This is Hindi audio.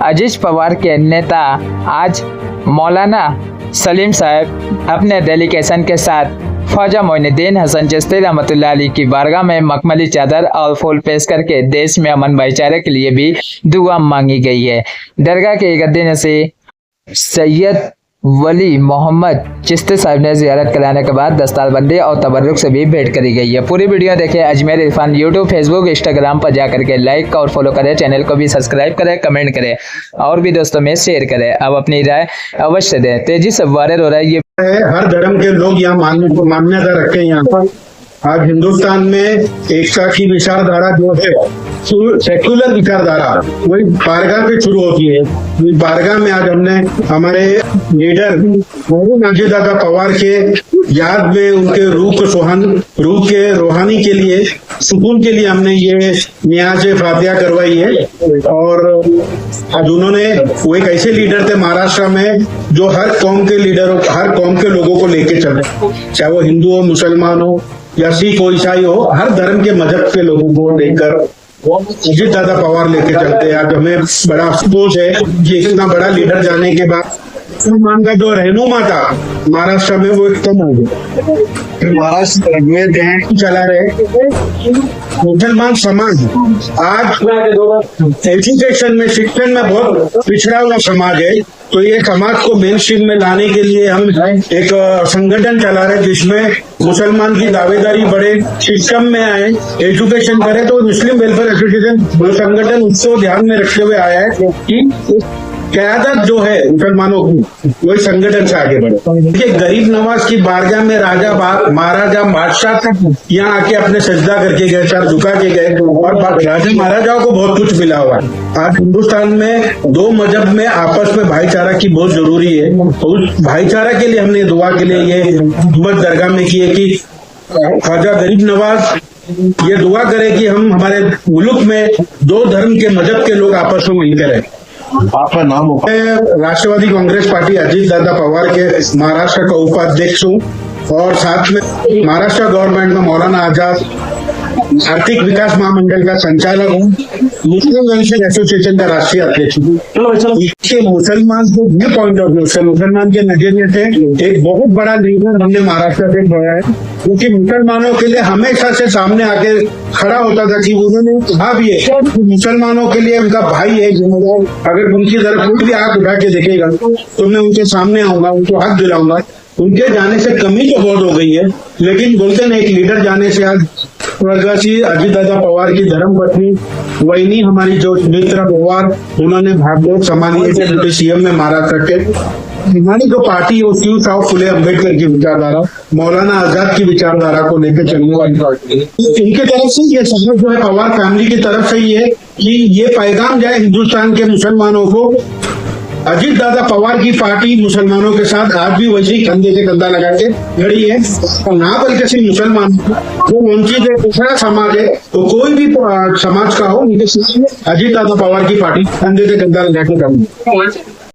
अजीज पवार के नेता आज मौलाना सलीम साहब अपने डेलीगेशन के साथ ख्वाजा मोइनुद्दीन हसन चिश्ती रहमतुल्लाह अलैह की बारगाह में मखमली चादर और फूल पेश करके देश में अमन भाईचारे के लिए भी दुआ मांगी गई है। दरगाह के गद्दी नशीं सैयद वली मोहम्मद चिश्ती साहब ने जियारत कराने के बाद दस्तारबंदी और तबर्रुक से भी भेंट करी गई है। पूरी वीडियो देखें। Ajmer Irfan YouTube, Facebook, Instagram पर जाकर के लाइक और फॉलो करें, चैनल को भी सब्सक्राइब करें, कमेंट करें और भी दोस्तों में शेयर करें। अब अपनी राय अवश्य दें। तेजी से वायरल हो रहा है ये हर धर्म के लोग यहाँ मान्यता रखते हैं। यहाँ पर आज हिंदुस्तान में एकता की विचारधारा जो है, सेक्युलर विचारधारा, वही बारगाह से शुरू होती है। बारगाह में आज हमने हमारे लीडर अजीज दादा पवार के याद में उनके रूह के रूहानी के लिए, सुकून के लिए हमने ये नियाज़ फातिहा करवाई है। और आज उन्होंने, वो एक ऐसे लीडर थे महाराष्ट्र में जो हर कौम के लीडरों, हर कौम के लोगों को लेके चले, चाहे वो हिंदू हो, मुसलमान हो या सिख हो, ईसाई हो, हर धर्म के मजहब के लोगों को लेकर अजीज दादा पवार लेके चलते हैं। आज हमें बड़ा अफसोस है कि इतना बड़ा लीडर जाने के बाद मुसलमान का जो रहनुमा था महाराष्ट्र में, वो कम हो गया। महाराष्ट्र में चला रहे मुसलमान समाज आज एजुकेशन में, शिक्षण में बहुत पिछड़ा हुआ समाज है। तो ये समाज को मेन स्ट्रीम में लाने के लिए हम एक संगठन चला रहे जिसमें मुसलमान की दावेदारी बढ़े, सिस्टम में आए, एजुकेशन करे। तो मुस्लिम वेलफेयर एसोसिएशन संगठन उसको ध्यान में रखते हुए आया है कि क़यादत जो है मुसलमानों की, वही संगठन से आगे बढ़े। देखिए, गरीब नवाज की बारगाह में राजा महाराजा बादशाह तक यहाँ आके अपने सजदा करके गए, सर झुका के गए, और राजा महाराजाओं को बहुत कुछ मिला हुआ है। आज हिंदुस्तान में दो मजहब में आपस में भाईचारा की बहुत जरूरी है। उस भाईचारा के लिए हमने दुआ के लिए ये हुकूमत दरगाह में की है कि ख्वाजा गरीब नवाज ये दुआ करे कि हम हमारे मुल्क में दो धर्म के मजहब के लोग आपस में मिलकर रहे। आपका नाम हो? मैं राष्ट्रवादी कांग्रेस पार्टी अजीज दादा पवार के महाराष्ट्र का उपाध्यक्ष हूँ और साथ में महाराष्ट्र गवर्नमेंट में मौलाना आजाद आर्थिक विकास महामंडल का संचालक हूँ, मुस्लिम वेलफेयर एसोसिएशन का राष्ट्रीय अध्यक्ष हूँ। इसके मुसलमान को ये पॉइंट ऑफ व्यू से, मुसलमान के नजरिए से एक बहुत बड़ा लीडर हमने महाराष्ट्र से खोया है, क्योंकि मुसलमानों के लिए हमेशा से सामने आके खड़ा होता था कि उन्होंने कहा भी है मुसलमानों के लिए उनका भाई है जिम्मेदार। अगर उनकी तरफ कोई भी हाथ उठा के देखेगा तो मैं उनके सामने आऊंगा, उनको हाथ दिलाऊंगा। उनके जाने से कमी तो बहुत हो गई है, लेकिन बोलते ना, एक लीडर जाने से आज स्वर्गवासी अजीज दादा पवार की धर्मपत्नी वहीनी हमारी जो सुमित्रा पवार, उन्होंने भागवत संभाली है सीएम में महाराष्ट्र के। हमारी जो पार्टी है उसकी साहब फुले अम्बेडकर की विचारधारा, मौलाना आजाद की विचारधारा को लेकर चलने वाली पार्टी है। इनके तरफ से ये सब जो है पवार फैमिली की तरफ से ही है कि ये पैगाम जाए हिंदुस्तान के मुसलमानों को, अजीज दादा पवार की पार्टी मुसलमानों के साथ आज भी वैसे ही कंधे से कंधा लगा के खड़ी है। और ना बल्कि सिर्फ मुसलमान जो वंचित है, दूसरा समाज है, तो कोई भी समाज का हो, अजीज दादा पवार की पार्टी कंधे से कंधा लगा के खड़ी है।